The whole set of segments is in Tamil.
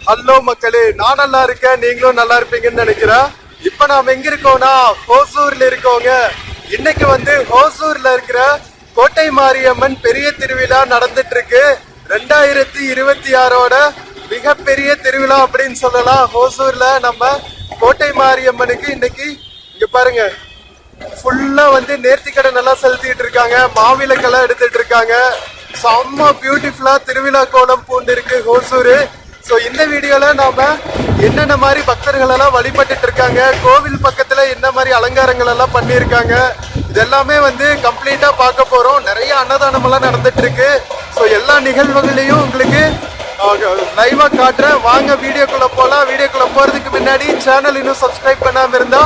ஹலோ மக்களே, நான் நல்லா இருக்கேன், நீங்களும் நல்லா இருப்பீங்கன்னு நினைக்கிறேன். இப்ப நாம எங்க இருக்கோம்னா ஹோசூர்ல இருக்கோங்க. இன்னைக்கு வந்து ஹோசூர்ல இருக்கிற கோட்டை மாரியம்மன் பெரிய திருவிழா நடந்துட்டு இருக்கு. 2026ஓட மிகப்பெரிய திருவிழா அப்படின்னு சொல்லலாம். ஹோசூர்ல நம்ம கோட்டை மாரியம்மனுக்கு இன்னைக்கு இங்க பாருங்க, ஃபுல்லா வந்து நேர்த்திக்கடன் எல்லாம் செலுத்திட்டு இருக்காங்க, மாவிளக்கெல்லாம் எடுத்துட்டு இருக்காங்க. செம்ம பியூட்டிஃபுல்லா திருவிழா கோலம் பூண்டு இருக்கு ஹோசூரு. ஸோ இந்த வீடியோல நாம என்னென்ன மாதிரி பக்தர்கள் எல்லாம் வழிபட்டுட்டு இருக்காங்க, கோவில் பக்கத்துல என்ன மாதிரி அலங்காரங்கள் எல்லாம் பண்ணியிருக்காங்க, இதெல்லாமே வந்து கம்ப்ளீட்டா பார்க்க போறோம். நிறைய அன்னதானம் எல்லாம் நடந்துட்டு இருக்கு. ஸோ எல்லா நிகழ்வுகளையும் உங்களுக்கு லைவா காட்டுறேன். வாங்க வீடியோக்குள்ள போலாம். வீடியோக்குள்ள போறதுக்கு முன்னாடி சேனல் இன்னும் சப்ஸ்கிரைப் பண்ணாம இருந்தா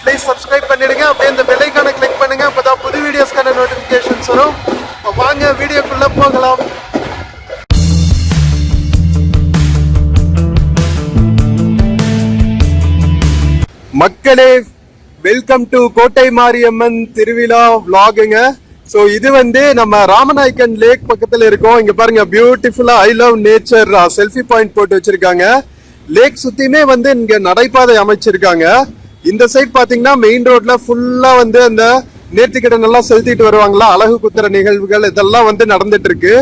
ப்ளீஸ் சப்ஸ்கிரைப் பண்ணிடுங்க. அப்படியே இந்த பெல் ஐகானை கிளிக் பண்ணுங்க, அப்பதான் புது வீடியோஸ்க்கான நோட்டிபிகேஷன்ஸ் வரும். வாங்க வீடியோக்குள்ள போகலாம். மக்களே, வெல்கம் டு கோட்டை மாரியம்மன் திருவிழா vlogங்க. ஸோ இது வந்து நம்ம ராமநாயக்கன் லேக் பக்கத்துல இருக்கோம். இங்க பாருங்க, பியூட்டிஃபுல்லா I love nature selfie point போட்டு வச்சிருக்காங்க. லேக் சுத்தியுமே வந்து இங்க நடைபாதை அமைச்சிருக்காங்க. இந்த சைட் பாத்தீங்கன்னா மெயின் ரோட்ல ஃபுல்லா வந்து அந்த நேர்த்திக்கடன் எல்லாம் செலுத்திட்டு வருவாங்களா, அழகு குத்துற நிகழ்வுகள் இதெல்லாம் வந்து நடந்துட்டு இருக்கு.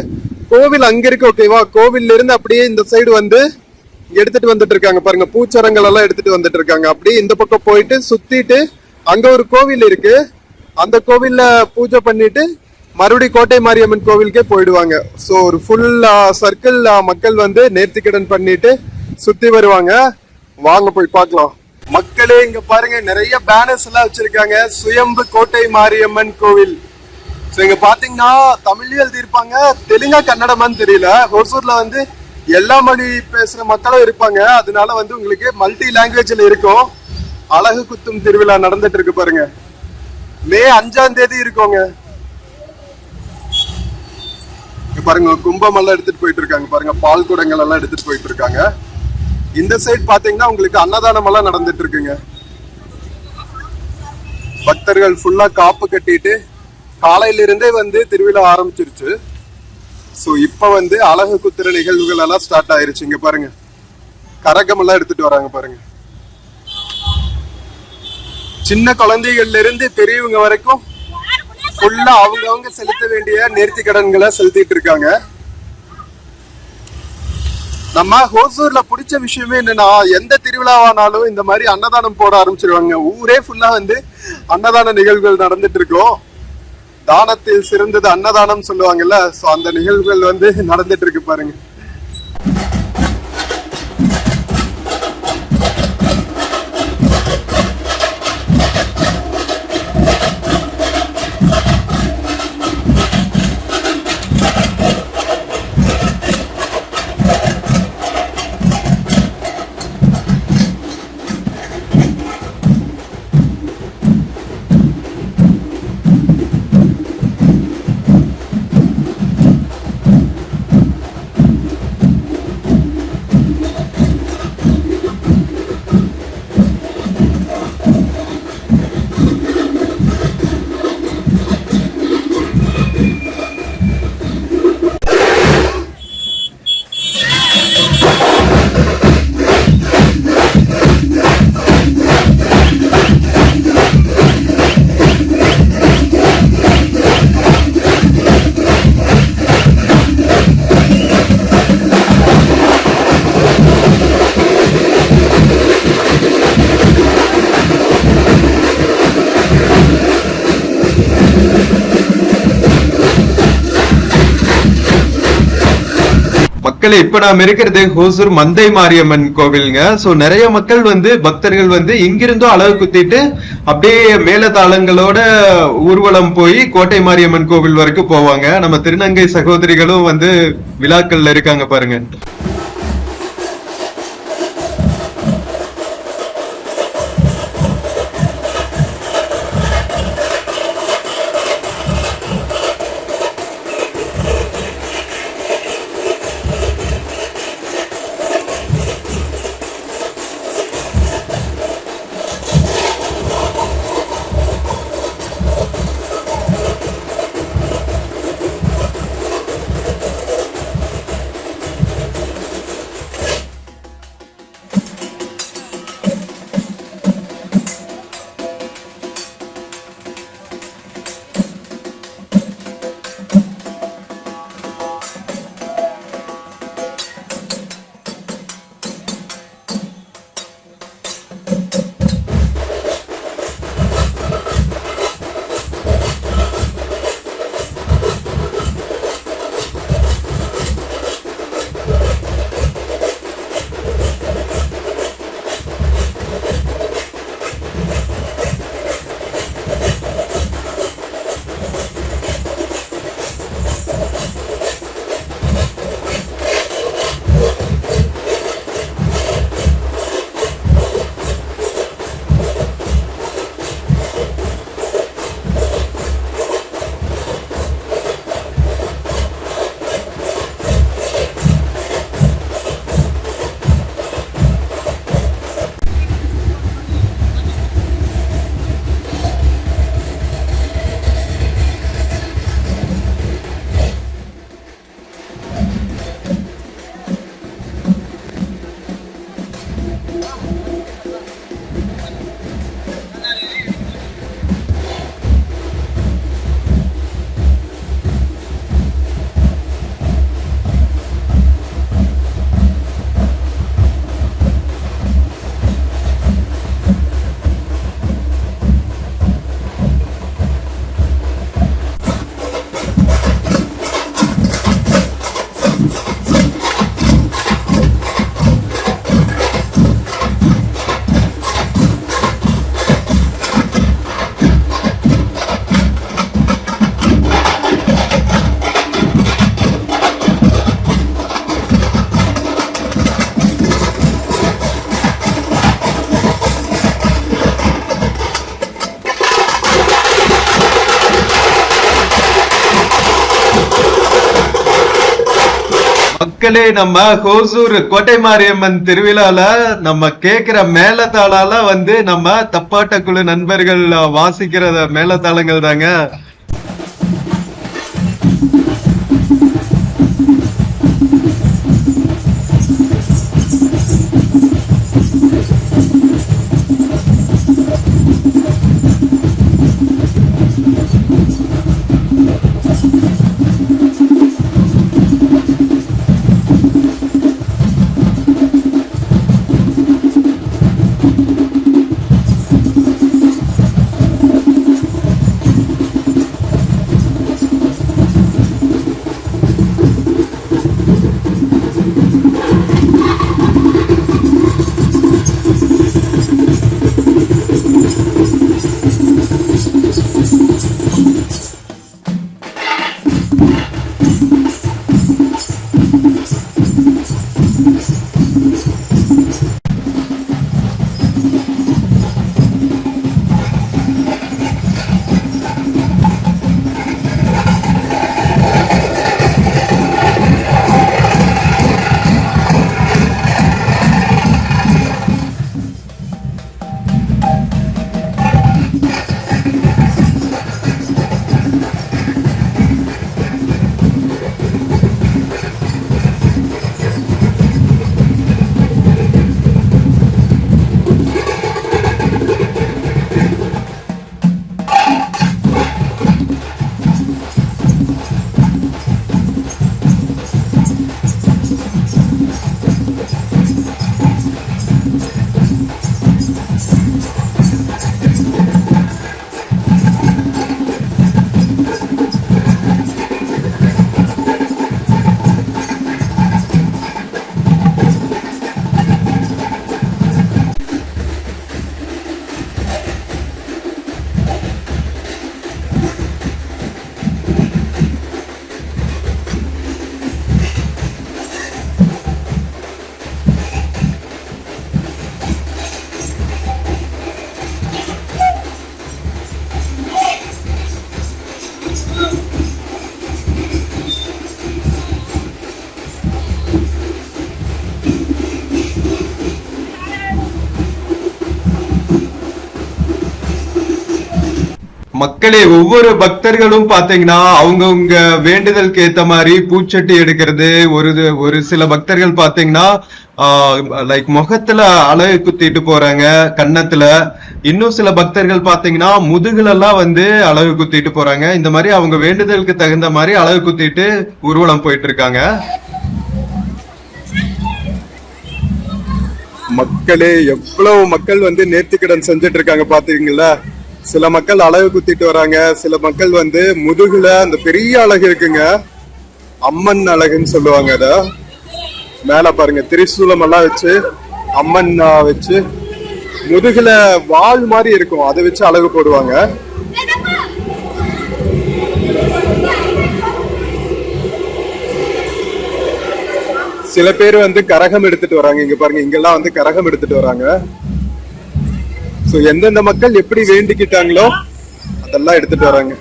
கோவில் அங்க இருக்கு, ஓகேவா? கோவில்ல இருந்து அப்படியே இந்த சைடு வந்து எடுத்துட்டு வந்துட்டு இருக்காங்க. பாருங்க, பூச்சரங்கள் எல்லாம் எடுத்துட்டு வந்துட்டு இருக்காங்க. அப்படியே இந்த பக்கம் போயிட்டு சுத்திட்டு அங்க ஒரு கோவில் இருக்கு, அந்த கோவில்ல பூஜை பண்ணிட்டு மறுபடியும் கோட்டை மாரியம்மன் கோவிலுக்கே போயிடுவாங்க. ஸோ ஒரு ஃபுல் சர்க்கிள் மக்கள் வந்து நேர்த்திக்கடன் பண்ணிட்டு சுத்தி வருவாங்க. வாங்க போய் பார்க்கலாம். மக்களே, இங்க பாருங்க, நிறைய பேனர்ஸ் எல்லாம் வச்சிருக்காங்க. சுயம்பு கோட்டை மாரியம்மன் கோவில். ஸோ இங்க பாத்தீங்கன்னா தமிழ்லயும் எழுதியிருப்பாங்க, தெலுங்கா கன்னடமான்னு தெரியல. ஹோசூர்ல வந்து எல்லா மொழி பேசுற மக்களும் இருப்பாங்க, அதனால வந்து உங்களுக்கு மல்டி லாங்குவேஜ்ல இருக்கும். அழகு குத்தும் திருவிழா நடந்துட்டு இருக்கு பாருங்க. மே 5ஆம் தேதி இருக்கோங்க. பாருங்க, கும்பம் எல்லாம் எடுத்துட்டு போயிட்டு இருக்காங்க. பாருங்க, பால் குடங்கள் எல்லாம் எடுத்துட்டு போயிட்டு இருக்காங்க. இந்த சைட் பாத்தீங்கன்னா உங்களுக்கு அன்னதானம் எல்லாம் நடந்துட்டு இருக்குங்க. பக்தர்கள் ஃபுல்லா காப்பு கட்டிட்டு காலையில இருந்தே வந்து திருவிழா ஆரம்பிச்சிருச்சு. ஸோ இப்போ வந்து அழகு குத்துற நிகழ்வுகள் எல்லாம் ஸ்டார்ட் ஆயிருச்சு. இங்க பாருங்க, கரகம் எல்லாம் எடுத்துட்டு வராங்க பாருங்க. சின்ன குழந்தைகள்ல இருந்து பெரியவங்க வரைக்கும் ஃபுல்லா அவங்க செலுத்த வேண்டிய நேர்த்தி கடன்களை செலுத்திட்டு இருக்காங்க. நம்ம ஹோசூர்ல பிடிச்ச விஷயமே என்னன்னா, எந்த திருவிழாவானாலும் இந்த மாதிரி அன்னதானம் போட ஆரம்பிச்சிருவாங்க. ஊரே ஃபுல்லா வந்து அன்னதான நிகழ்வுகள் நடந்துட்டு இருக்கோம். தானத்தில் சிறந்தது அன்னதானம் சொல்லுவாங்கல்ல, சோ அந்த நிகழ்வுகள் வந்து நடந்துட்டு இருக்கு பாருங்க. மக்களே, இப்ப நாம இருக்கிறது ஹோசூர் மந்தை மாரியம்மன் கோவிலுங்க. சோ நிறைய மக்கள் வந்து பக்தர்கள் வந்து இங்கிருந்தும் அழகு குத்திட்டு அப்படியே மேலதாளங்களோட ஊர்வலம் போய் கோட்டை மாரியம்மன் கோவில் வரைக்கும் போவாங்க. நம்ம திருநங்கை சகோதரிகளும் வந்து விழாக்கள்ல இருக்காங்க பாருங்க. மக்களே, நம்ம ஹோசூர் கோட்டை மாரியம்மன் திருவிழால நம்ம கேக்குற மேளதாளால வந்து நம்ம தப்பாட்ட குழு நண்பர்கள் வாசிக்கிற மேளதாளங்கள் தாங்க. மக்களே, ஒவ்வொரு பக்தர்களும் பாத்தீங்கன்னா அவங்கவுங்க வேண்டுதலுக்கு ஏத்த மாதிரி பூச்சட்டி எடுக்கிறது. ஒரு சில பக்தர்கள் பாத்தீங்கன்னா லைக் முகத்துல அழகு குத்திட்டு போறாங்க, கன்னத்துல. இன்னும் சில பக்தர்கள் பாத்தீங்கன்னா முதுகுல எல்லாம் வந்து அழகு குத்திட்டு போறாங்க. இந்த மாதிரி அவங்க வேண்டுதலுக்கு தகுந்த மாதிரி அழகு குத்திட்டு ஊர்வலம் போயிட்டு இருக்காங்க. மக்களே, எவ்வளவு மக்கள் வந்து நேர்த்திக்கடன் செஞ்சுட்டு இருக்காங்க பாத்தீங்களா? சில மக்கள் அழகு குத்திட்டு வராங்க, சில மக்கள் வந்து முதுகுல அந்த பெரிய அழகு இருக்குங்க, அம்மன் அழகுன்னு சொல்லுவாங்க. அத மேல பாருங்க, திரிசூலம் எல்லாம் வச்சு அம்மன் வச்சு முதுகுல வால் மாதிரி இருக்கும், அதை வச்சு அழகு போடுவாங்க. சில பேர் வந்து கரகம் எடுத்துட்டு வராங்க. இங்க பாருங்க, இங்கெல்லாம் வந்து கரகம் எடுத்துட்டு வராங்க. சோ எந்தெந்த மக்கள் எப்படி வேண்டிக்கிட்டாங்களோ அதெல்லாம் எடுத்துட்டு வராங்க.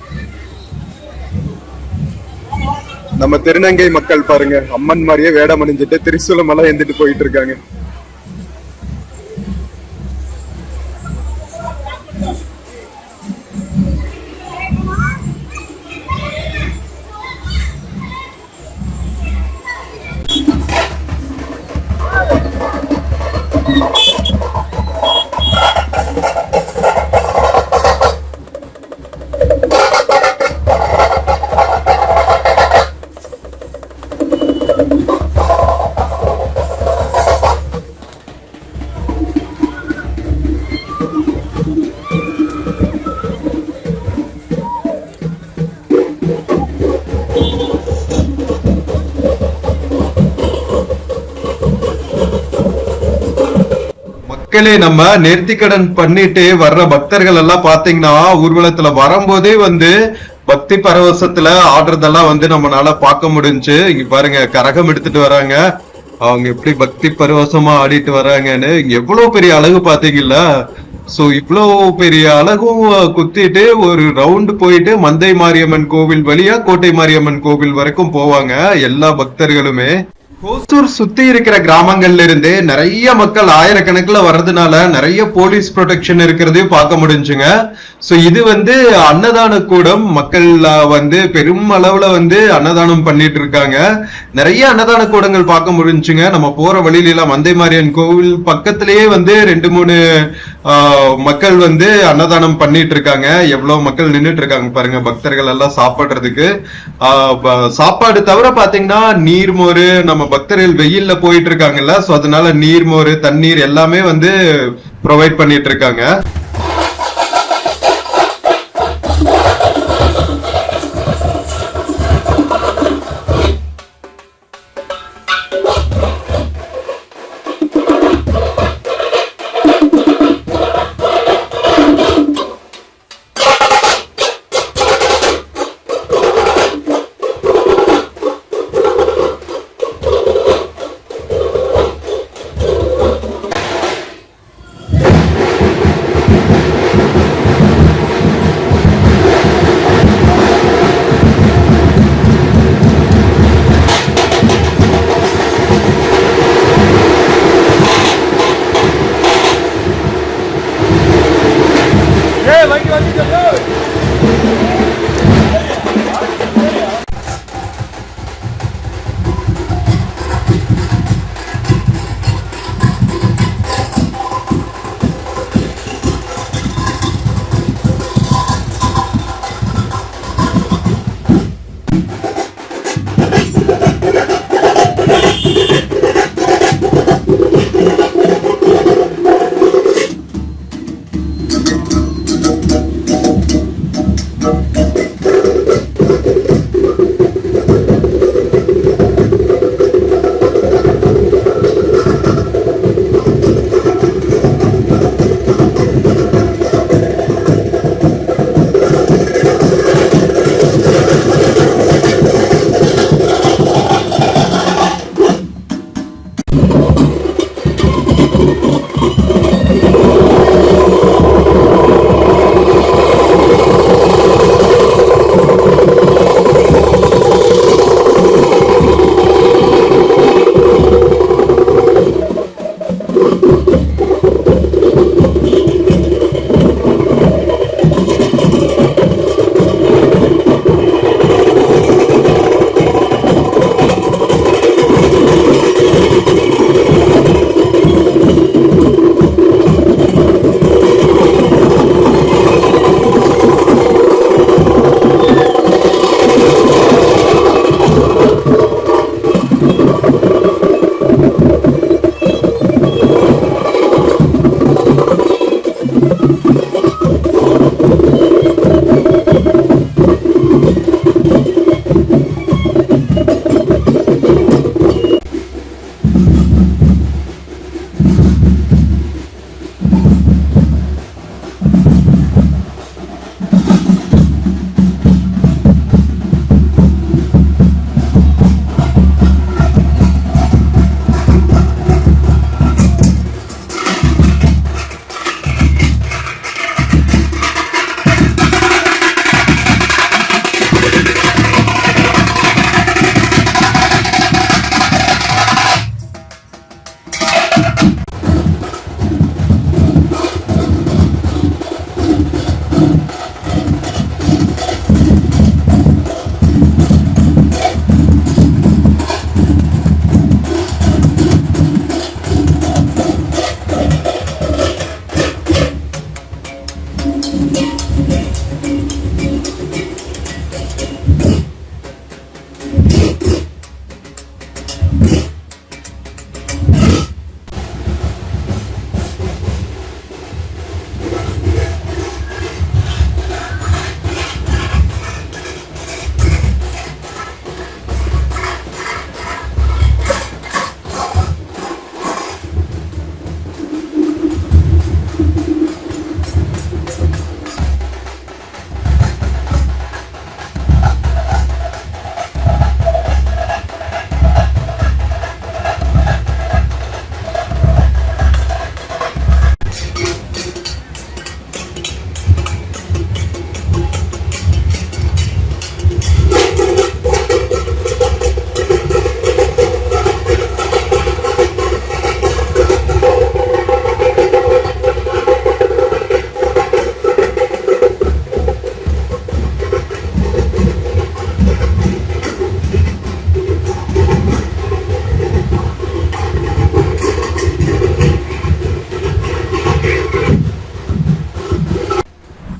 நம்ம திருநங்கை மக்கள் பாருங்க, அம்மன் மாதிரியே வேடம் அணிஞ்சிட்டு திரிசூலம் எல்லாம் ஏந்திட்டு போயிட்டு இருக்காங்க. மக்களே நம்ம நேர்த்திக்கடன் பண்ணிட்டு வர்ற பக்தர்கள் எல்லாம் பாத்தீங்கன்னா ஊர்வலத்துல வரும்போதே வந்து பக்தி பரவசத்துல ஆடுறதெல்லாம் வந்து நம்மளால பார்க்க முடிஞ்சுச்சு. இங்க பாருங்க கரகம் எடுத்துட்டு வராங்க, அவங்க எப்படி பக்தி பரவசமா ஆடிட்டு வராங்கன்னு. இங்க எவ்வளவு பெரிய அழகு பாத்தீங்களா? சோ இவ்வளவு பெரிய அழகும் குத்திட்டு ஒரு ரவுண்ட் போயிட்டு மந்தை மாரியம்மன் கோவில் வழியா கோட்டை மாரியம்மன் கோவில் வரைக்கும் போவாங்க எல்லா பக்தர்களுமே. ஹோசூர் சுத்தி இருக்கிற கிராமங்கள்ல இருந்து நிறைய மக்கள் ஆயிரக்கணக்குல வர்றதுனால நிறைய போலீஸ் ப்ரொடெக்ஷன் இருக்கிறதையும் பார்க்க முடிஞ்சுங்க. சோ இது வந்து அன்னதான கூடம், மக்கள் வந்து பெரும் அளவுல வந்து அன்னதானம் பண்ணிட்டு இருக்காங்க. நிறைய அன்னதான கூடங்கள் பார்க்க முடிஞ்சுங்க. நம்ம போற வழியில எல்லாம் மந்தை மாரியம்மன் கோவில் பக்கத்திலேயே வந்து 2-3 மக்கள் வந்து அன்னதானம் பண்ணிட்டு இருக்காங்க. எவ்வளவு மக்கள் நின்றுட்டு இருக்காங்க பாருங்க, பக்தர்கள் எல்லாம் சாப்பிடுறதுக்கு. சாப்பாடு தவிர பாத்தீங்கன்னா நீர்மோரு, நம்ம பக்தர்கள் வெயில்ல போயிட்டு இருக்காங்கல்ல, சோ அதனால நீர்மோரு தண்ணீர் எல்லாமே வந்து ப்ரொவைட் பண்ணிட்டு இருக்காங்க.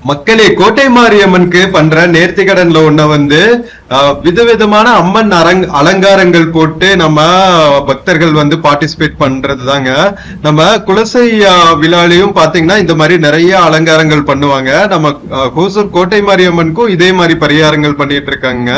மக்களே, கோட்டை மாரியம்மனுக்கு பண்ற நேர்த்திக்கடன்ல ஒண்ண வந்து விதவிதமான அம்மன் அலங்காரங்கள் போட்டு நம்ம பக்தர்கள் வந்து பார்ட்டிசிபேட் பண்றது தாங்க. நம்ம குலசை விழாலையும் பாத்தீங்கன்னா இந்த மாதிரி நிறைய அலங்காரங்கள் பண்ணுவாங்க. நம்ம ஹோசூர் கோட்டை மாரியம்மனுக்கும் இதே மாதிரி பரிகாரங்கள் பண்ணிட்டு இருக்காங்க.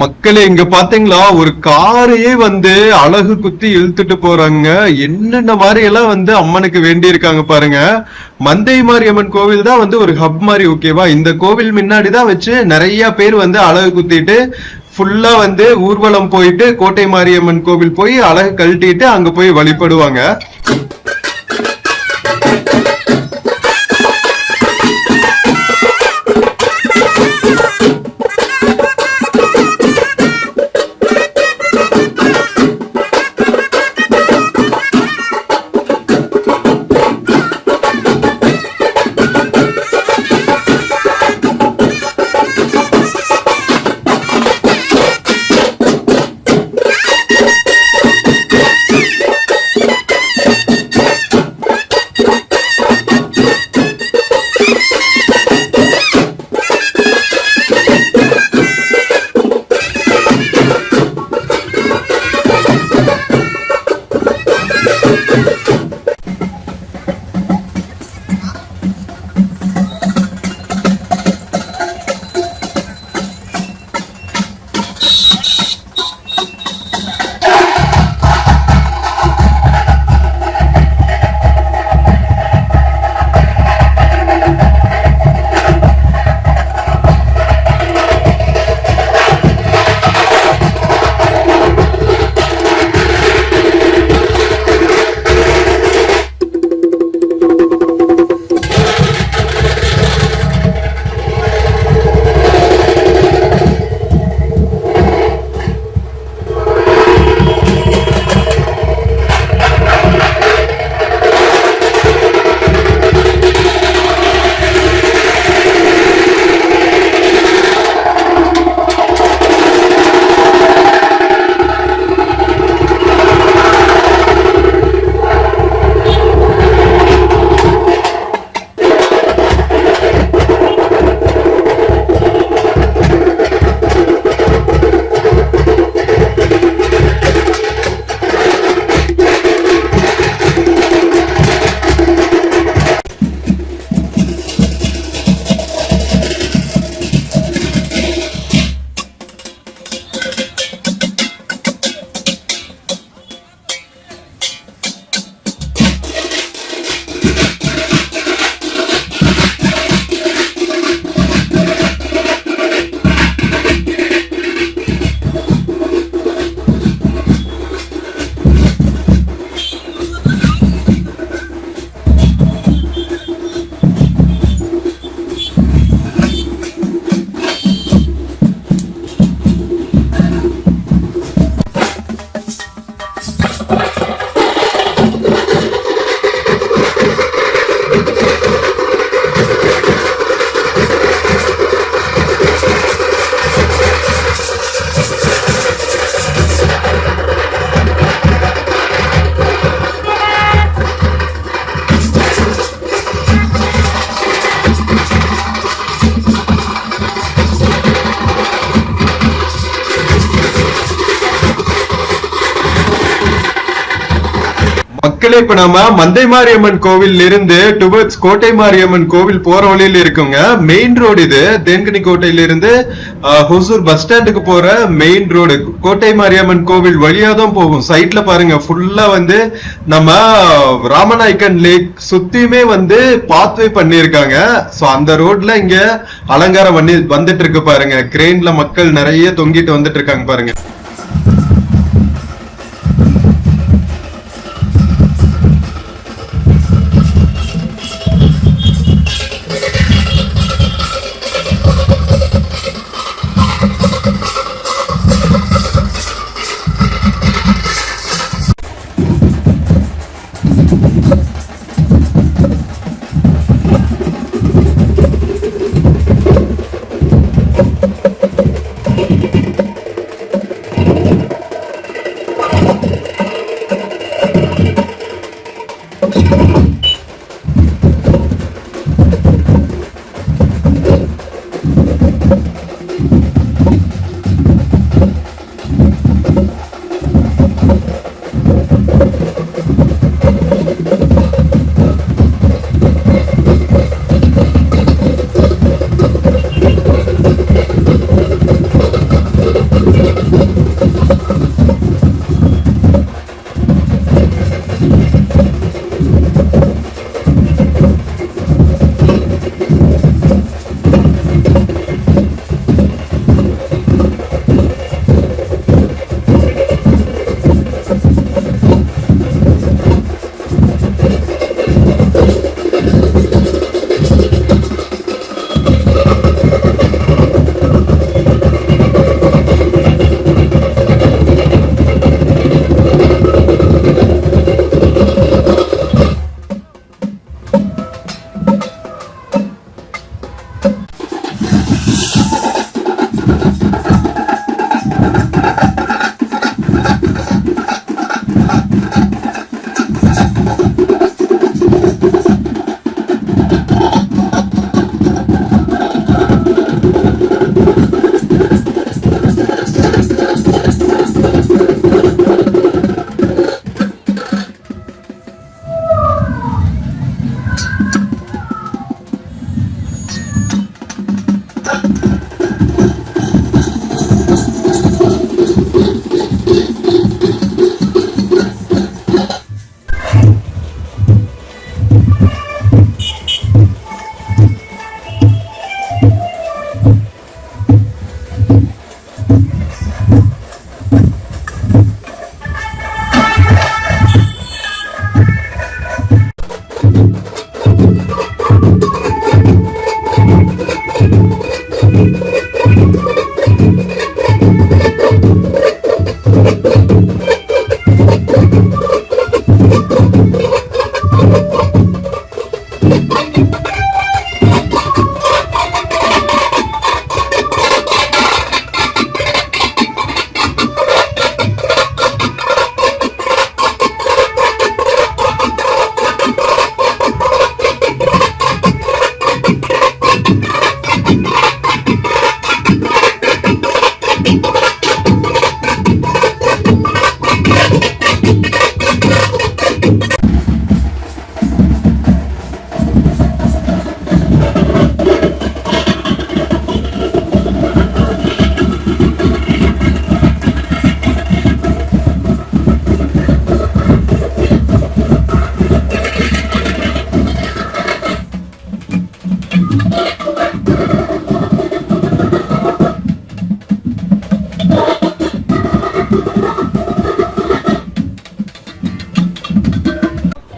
மக்களே, இங்க பாத்தீங்களா ஒரு காரையே வந்து அழகு குத்தி இழுத்துட்டு போறாங்க. என்னென்ன மாதிரி எல்லாம் வந்து அம்மனுக்கு வேண்டி இருக்காங்க பாருங்க. மந்தை மாரியம்மன் கோவில் தான் வந்து ஒரு ஹப் மாதிரி, ஓகேவா? இந்த கோவில் முன்னாடிதான் வச்சு நிறைய பேர் வந்து அழகு குத்திட்டு ஃபுல்லா வந்து ஊர்வலம் போயிட்டு கோட்டை மாரியம்மன் கோவில் போய் அழகு கழட்டிட்டு அங்க போய் வழிபடுவாங்க. மக்களே இப்ப நாம மந்தை மாரியம்மன் கோவில் இருந்து டுவர்ட்ஸ் கோட்டை மாரியம்மன் கோவில் போற வழியில இருக்குங்க. மெயின் ரோடு இது. தேன்கனி கோட்டையில இருந்து ஹொசூர் பஸ் ஸ்டாண்டுக்கு போற மெயின் ரோடு கோட்டை மாரியம்மன் கோவில் வழியா தான் போகும். சைட்ல பாருங்க ஃபுல்லா வந்து நம்ம ராமநாயக்கன் லேக் சுத்தியுமே வந்து பாத்வே பண்ணிருக்காங்க. சோ அந்த ரோட்ல இங்க அலங்காரம் பண்ணி வந்துட்டு இருக்கு பாருங்க. கிரெயின்ல மக்கள் நிறைய தொங்கிட்டு வந்துட்டு இருக்காங்க பாருங்க.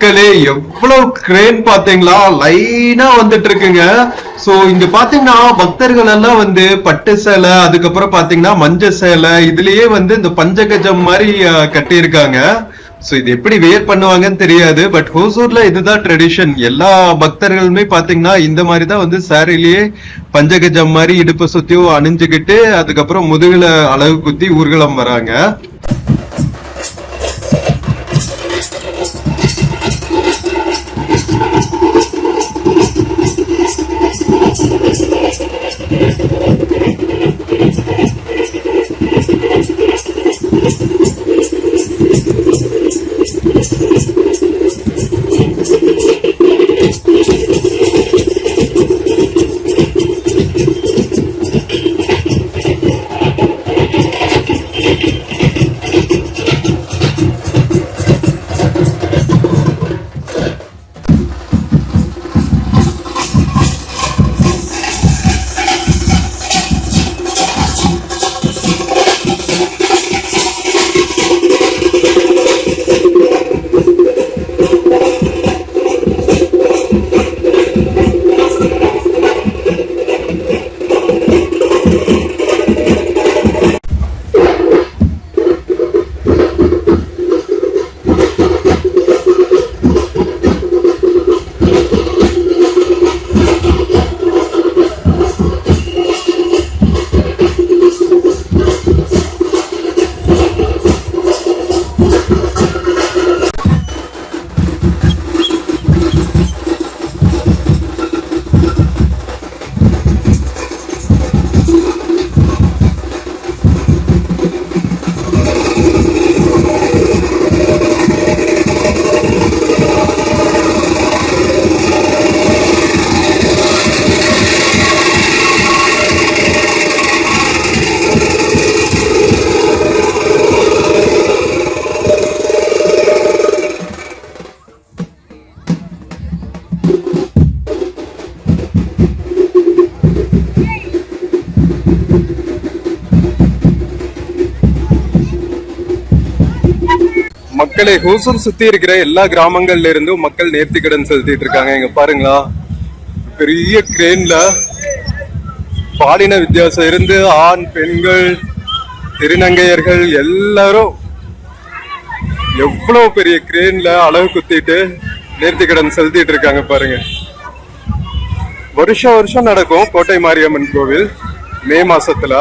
மக்களே எவ்வளவு கிரேன் பாத்தீங்களா, லைனா வந்துட்டு இருக்குங்க. சோ இங்க பாத்தீங்கன்னா பக்தர்கள் எல்லாம் வந்து பட்டு சேலை, அதுக்கப்புறம் பாத்தீங்கன்னா மஞ்ச சேலை, இதுலயே வந்து இந்த பஞ்சகஜம் மாதிரி கட்டி இருக்காங்க. சோ இது எப்படி வேர் பண்ணுவாங்கன்னு தெரியாது. பட் ஹோசூர்ல இதுதான் ட்ரெடிஷன். எல்லா பக்தர்களுமே பாத்தீங்கன்னா இந்த மாதிரிதான் வந்து சாரிலேயே பஞ்சகஜம் மாதிரி இடுப்பு சுத்தியும் அணிஞ்சுக்கிட்டு அதுக்கப்புறம் முதுகுல அழகு குத்தி ஊர்வலம் வராங்க. மக்களை ஹோசூர் சுத்தி இருக்கிற எல்லா கிராமங்கள்ல இருந்தும் மக்கள் நேர்த்திக்கடன் செலுத்திட்டு இருக்காங்க. இங்க பாருங்களா, பெரிய கிரேன்ல பாலின வித்தியாசம் இருந்து ஆண் பெண்கள் திருநங்கையர்கள் எல்லாரும் எவ்வளவு பெரிய கிரேன்ல அளவு குத்திட்டு நேர்த்திக்கடன் செலுத்திட்டு இருக்காங்க பாருங்க. வருஷம் வருஷம் நடக்கும் கோட்டை மாரியம்மன் கோவில் மே மாசத்துல.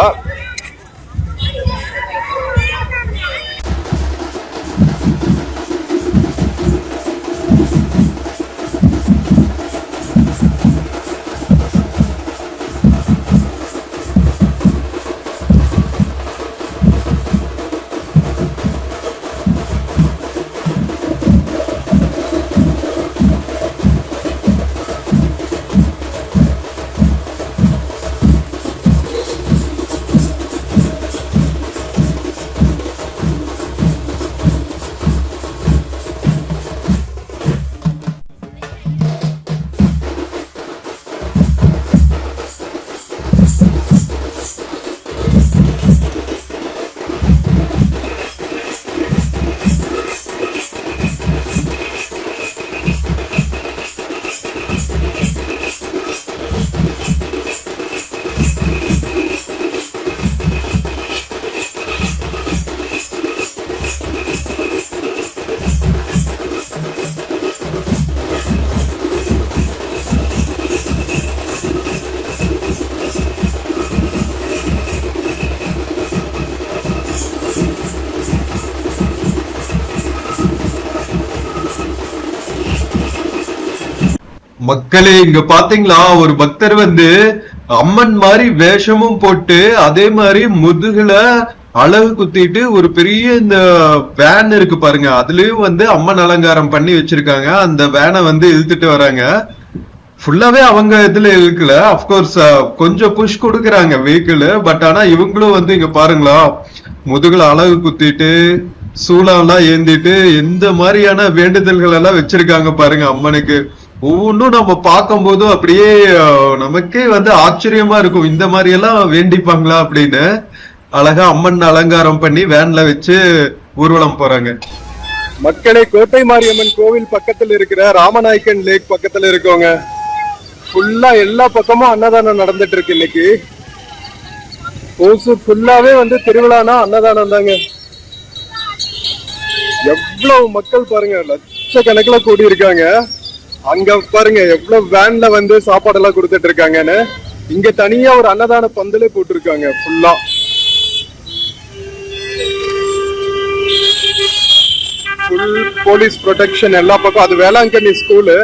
மக்களே இங்க பாத்தீங்களா, ஒரு பக்தர் வந்து அம்மன் மாதிரி வேஷமும் போட்டு அதே மாதிரி முதுகுல அழகு குத்திட்டு ஒரு பெரிய இந்த வேன் இருக்கு பாருங்க, அதுலயும் வந்து அம்மன் அலங்காரம் பண்ணி வச்சிருக்காங்க. அந்த வேனை வந்து இழுத்துட்டு வராங்க. ஃபுல்லாவே அவங்க இதுல இழுக்கல, அப்கோர்ஸ் கொஞ்சம் புஷ் கொடுக்கறாங்க வெஹிக்கிள். பட் ஆனா இவங்களும் வந்து இங்க பாருங்களா, முதுகுல அழகு குத்திட்டு சூளம் எல்லாம் ஏந்திட்டு எந்த மாதிரியான வேண்டுதல்கள் எல்லாம் வச்சிருக்காங்க பாருங்க அம்மனுக்கு. ஒவ்வொன்றும் நம்ம பார்க்கும் போதும் அப்படியே நமக்கே வந்து ஆச்சரியமா இருக்கும், இந்த மாதிரி எல்லாம் வேண்டிப்பாங்களா அப்படின்னு. அழகா அம்மன் அலங்காரம் பண்ணி வேன்ல வச்சு ஊர்வலம் போறாங்க. மக்களை கோட்டை மாரியம்மன் கோவில் பக்கத்துல இருக்கிற ராமநாயக்கன் லேக் பக்கத்துல இருக்கவங்க ஃபுல்லா எல்லா பக்கமும் அன்னதானம் நடந்துட்டு இருக்கு. இன்னைக்கு ஓசூர் ஃபுல்லாவே வந்து திருவிழானா அன்னதானம் தாங்க. எவ்வளவு மக்கள் பாருங்க, லட்சக்கணக்கில் கூடி இருக்காங்க. அங்க பாருங்க எவ்வளவு வேன்ல வந்து சாப்பாடு எல்லாம் கொடுத்துட்டு இருக்காங்கன்னு. இங்க தனியா ஒரு அன்னதான பந்தலே போட்டிருக்காங்க ஃபுல்லா. ஃபுல் போலீஸ் ப்ரொடெக்ஷன் எல்லா பக்கம். அது வேளாங்கண்ணி ஸ்கூலு.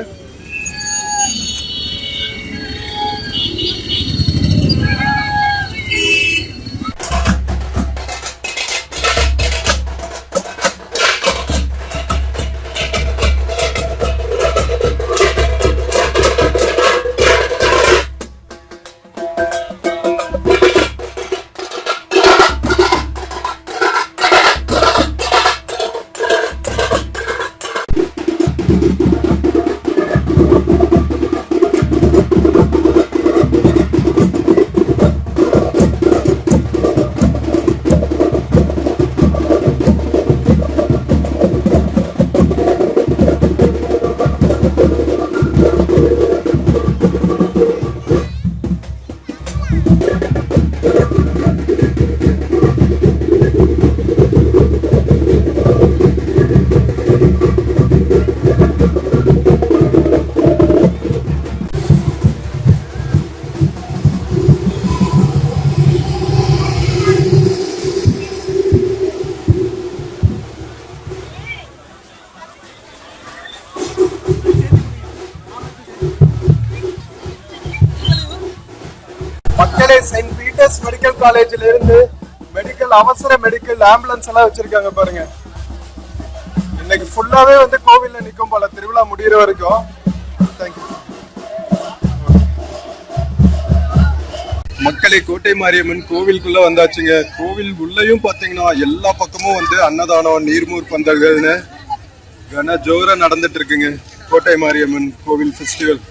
மக்களே, செயின்ட் பீட்டர்ஸ் மெடிக்கல் காலேஜ்ல இருந்து அவசர மெடிக்கல் ஆம்புலன்ஸ் எல்லாம் வச்சிருக்காங்க பாருங்க. இன்னைக்கு ஃபுல்லாவே வந்து கோவில்ல நிக்கும் போல திருவிழா முடிகிற வரைக்கும். மக்களை கோட்டை மாரியம்மன் கோவிலுக்குள்ள வந்தாச்சுங்க. கோவில் உள்ளயும் பாத்தீங்கன்னா எல்லா பக்கமும் வந்து அன்னதானம், நீர்மூர் பந்தல்கள்னு கன ஜோரா நடந்துட்டு இருக்குங்க. கோட்டை மாரியம்மன் கோவில் ஃபெஸ்டிவல்.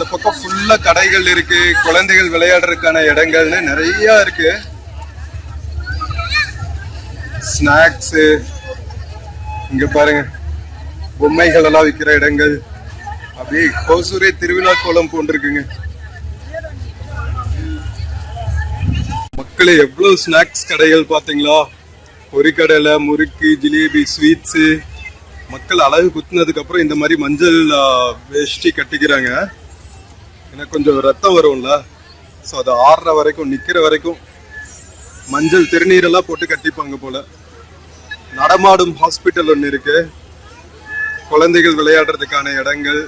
இந்த பக்கம் ஃபுல்லா கடைகள் இருக்கு, குழந்தைகள் விளையாடுறதுக்கான இடங்கள்னு நிறைய இருக்கு. ஸ்நாக்ஸ், இங்க பாருங்க பொம்மைகள் எல்லாம் விற்கிற இடங்கள். அப்படியே ஹோசூரே திருவிழா கோலம் போன்றிருக்குங்க. மக்களே எவ்வளவு ஸ்நாக்ஸ் கடைகள் பாத்தீங்களா? பொரிக்கடையில முறுக்கு, ஜிலேபி, ஸ்வீட்ஸ். மக்கள் அழகு குத்துனதுக்கு அப்புறம் இந்த மாதிரி மஞ்சள் வேஷ்டி கட்டிக்கிறாங்க. எனக்கு கொஞ்சம் ரத்தம் வரும்ல, ஸோ அது ஆடுற வரைக்கும் நிக்கிற வரைக்கும் மஞ்சள் திருநீரெல்லாம் போட்டு கட்டிப்பாங்க போல. நடமாடும் ஹாஸ்பிட்டல் ஒன்று இருக்கு, குழந்தைகள் விளையாடுறதுக்கான இடங்கள்.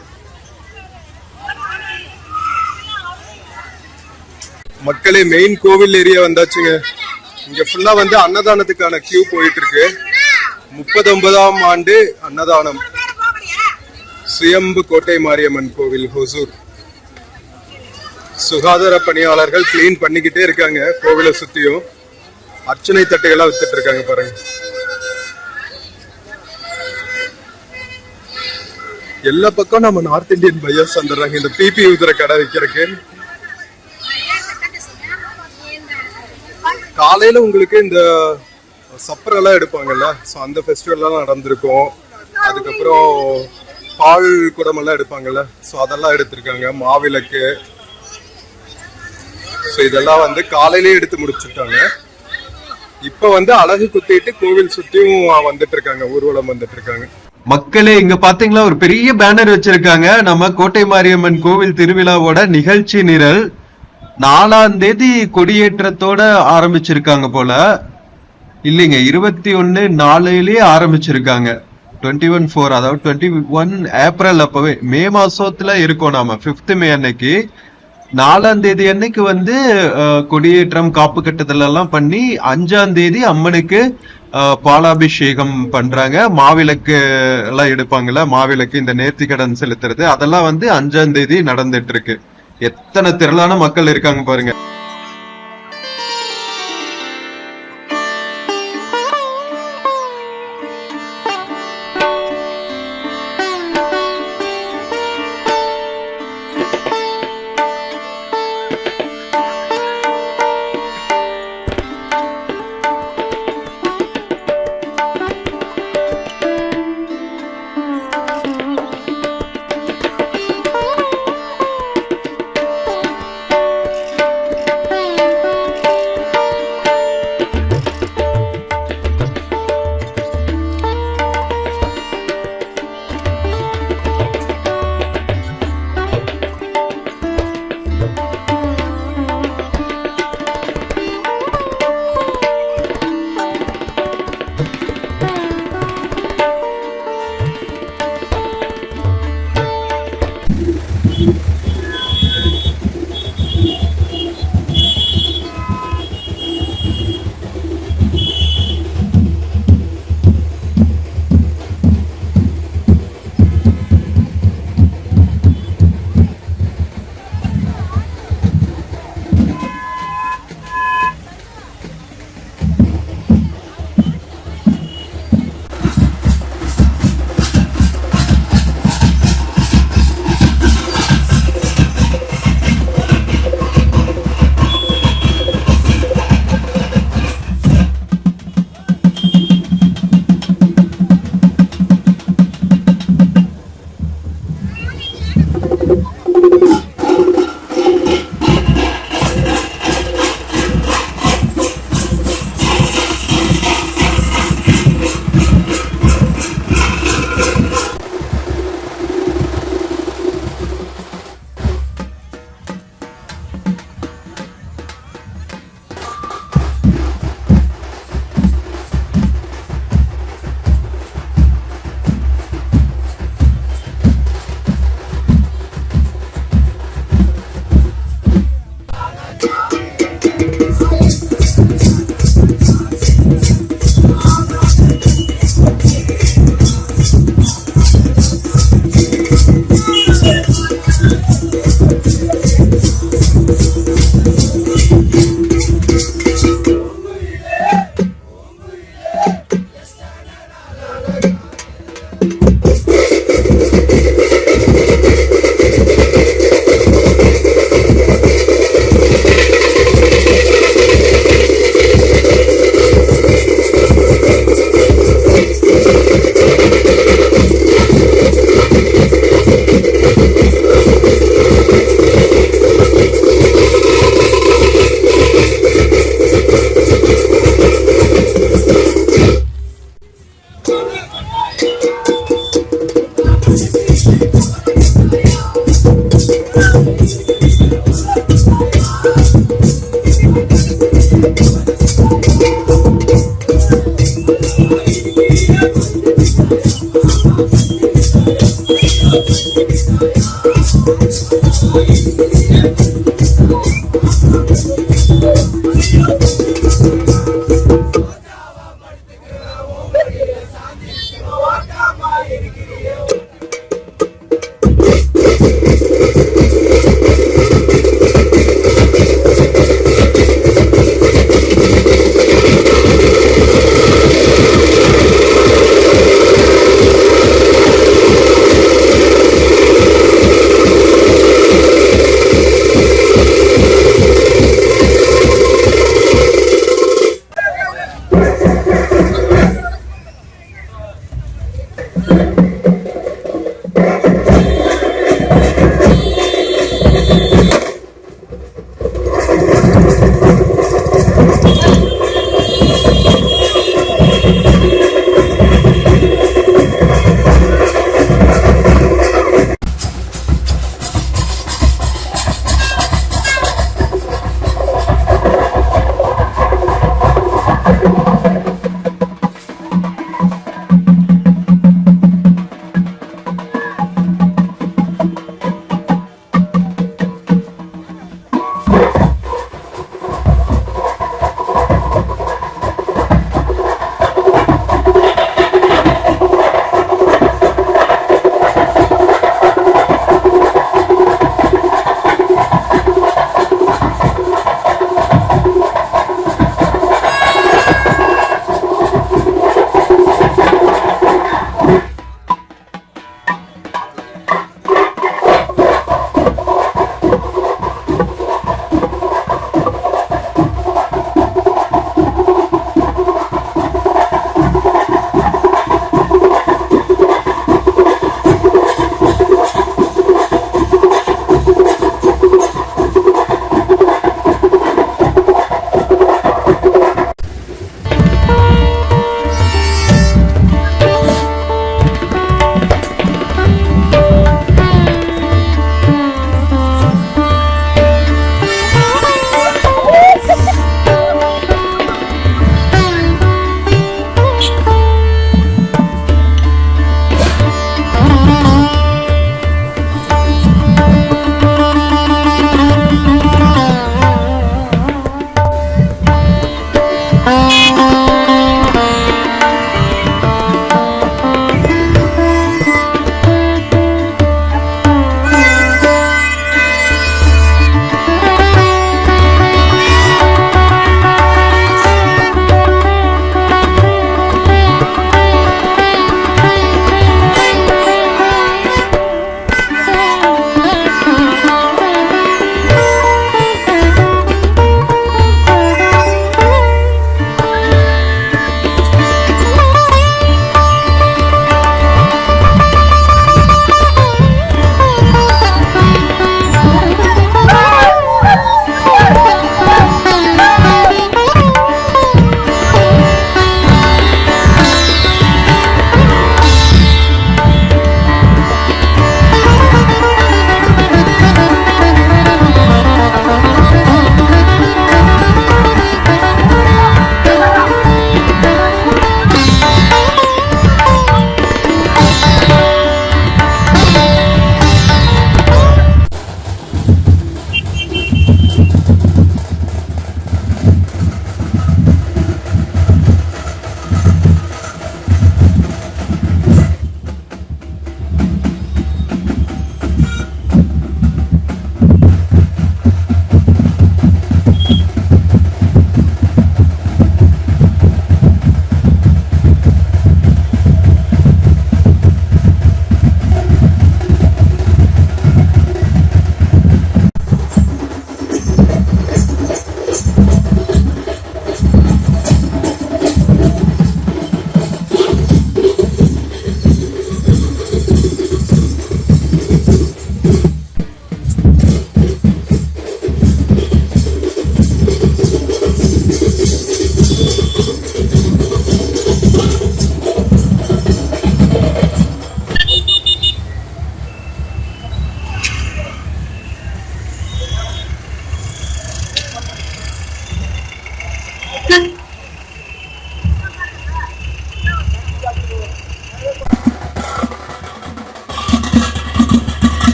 மக்களே மெயின் கோவில் ஏரியா வந்தாச்சுங்க. இங்க ஃபுல்லா வந்து அன்னதானத்துக்கான கியூ போயிட்டு இருக்கு. 39ஆம் ஆண்டு அன்னதானம். சுயம்பு கோட்டை மாரியம்மன் கோவில் ஹொசூர். சுகாதார பணியாளர்கள் கிளீன் பண்ணிக்கிட்டே இருக்காங்க கோவிலை சுத்தியும். அர்ச்சனை தட்டைகளா வித்துட்டு இருக்காங்க பாருங்க. எல்லா பக்கம் நம்ம நார்த் இந்தியன் பையர்ஸ் வந்துடுறாங்க இந்த பிபி ஊதுற கடை வைக்கிறதுக்கு. காலையில உங்களுக்கு இந்த சப்பரெல்லாம் எடுப்பாங்கல்ல, ஸோ அந்த ஃபெஸ்டிவல்லாம் நடந்திருக்கும். அதுக்கப்புறம் பால் குடமெல்லாம் எடுப்பாங்கல்ல, ஸோ அதெல்லாம் எடுத்திருக்காங்க. மாவிளக்கு, ஸோ இதெல்லாம் வந்து காலையிலேயே எடுத்து முடிச்சுட்டாங்க. இப்ப வந்து அழகு குத்திட்டு கோவில் சுத்தியும் வந்துட்டு இருக்காங்க, ஊர்வலம் வந்துட்டு இருக்காங்க. மக்களே இங்க பாத்தீங்களா ஒரு பெரிய பேனர் வச்சிருக்காங்க. நம்ம கோட்டை மாரியம்மன் கோவில் திருவிழாவோட நிகழ்ச்சி நிரல் 4ஆம் தேதி கொடியேற்றத்தோட ஆரம்பிச்சிருக்காங்க போல. இல்லைங்க, 21/4 ஆரம்பிச்சிருக்காங்க. 21/4, அதாவது 21 ஏப்ரல். அப்பவே மே மாசத்துல இருக்கோம் நாம. 5th மே அன்னைக்கு 4ஆம் தேதி அன்னைக்கு வந்து கொடியேற்றம், காப்பு கட்டுதல் எல்லாம் பண்ணி 5ஆம் தேதி அம்மனுக்கு பாலாபிஷேகம் பண்றாங்க. மாவிளக்கு எல்லாம் எடுப்பாங்கல்ல, மாவிளக்கு இந்த நேர்த்திக்கடன் செலுத்துறது, அதெல்லாம் வந்து 5ஆம் தேதி நடந்துட்டு இருக்கு. எத்தனை திரளான மக்கள் இருக்காங்க பாருங்க.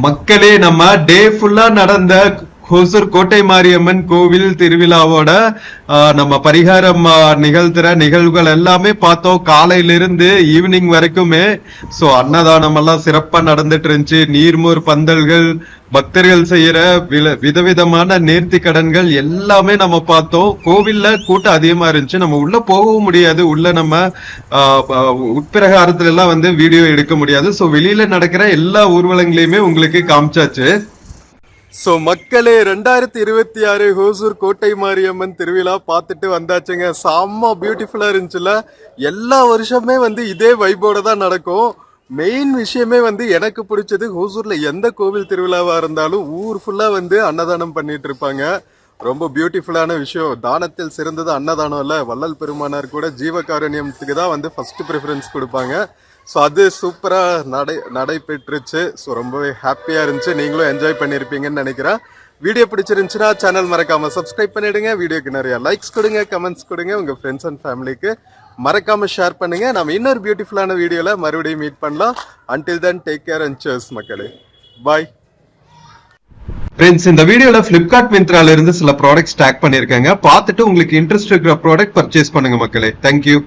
மக்களே, நம்ம டே ஃபுல்லா நடந்த ஹோசூர் கோட்டை மாரியம்மன் கோவில் திருவிழாவோட நம்ம பரிகாரம் நிகழ்த்துற நிகழ்வுகள் எல்லாமே பார்த்தோம். காலையில இருந்து ஈவினிங் வரைக்குமே. சோ அன்னதானம் எல்லாம் சிறப்பா நடந்துட்டு இருந்துச்சு. நீர்மோர் பந்தல்கள், பக்தர்கள் செய்யற விதவிதமான நேர்த்தி கடன்கள் எல்லாமே நம்ம பார்த்தோம். கோவில்ல கூட்டம் அதிகமா இருந்துச்சு. நம்ம உள்ள போகவும் முடியாது. உள்ள நம்ம உட்பிரகாரத்துல எல்லாம் வந்து வீடியோ எடுக்க முடியாது. சோ வெளியில நடக்கிற எல்லா ஊர்வலங்களையுமே உங்களுக்கு காமிச்சாச்சு. சோ மக்களே, 2026 ஹோசூர் கோட்டை மாரியம்மன் திருவிழா பார்த்துட்டு வந்தாச்சுங்க. செம்ம பியூட்டிஃபுல்லா இருந்துச்சுல. எல்லா வருஷமே வந்து இதே வைபோட தான் நடக்கும். மெயின் விஷயமே வந்து எனக்கு பிடிச்சது, ஹோசூர்ல எந்த கோவில் திருவிழாவா இருந்தாலும் ஊர் ஃபுல்லா வந்து அன்னதானம் பண்ணிட்டு இருப்பாங்க. ரொம்ப பியூட்டிஃபுல்லான விஷயம். தானத்தில் சிறந்தது அன்னதானம் இல்ல. வள்ளல் பெருமானார் கூட ஜீவகாருண்யத்துக்கு தான் வந்து ஃபர்ஸ்ட் ப்ரிஃபரன்ஸ் கொடுப்பாங்க. ஸோ அது சூப்பராக நடைபெற்றுச்சு. ஸோ ரொம்பவே ஹாப்பியாக இருந்துச்சு. நீங்களும் என்ஜாய் பண்ணியிருப்பீங்கன்னு நினைக்கிறேன். வீடியோ பிடிச்சிருந்துச்சுன்னா சேனல் மறக்காமல் சப்ஸ்கிரைப் பண்ணிவிடுங்க. வீடியோக்கு நிறைய லைக்ஸ் கொடுங்க, கமெண்ட்ஸ் கொடுங்க. உங்கள் ஃப்ரெண்ட்ஸ் அண்ட் ஃபேமிலிக்கு மறக்காமல் ஷேர் பண்ணுங்கள். நம்ம இன்னொரு பியூட்டிஃபுல்லான வீடியோவில் மறுபடியும் மீட் பண்ணலாம். Until then take care and chairs மக்களே. பாய். ஃப்ரெண்ட்ஸ், இந்த வீடியோல Flipkart மிந்த்ரால இருந்து சில ப்ராடக்ட்ஸ் டேக் பண்ணிருக்காங்க. பார்த்துட்டு உங்களுக்கு இன்ட்ரெஸ்ட் இருக்கிற ப்ராடக்ட் பர்ச்சேஸ் பண்ணுங்க மக்களே. தேங்க்யூ.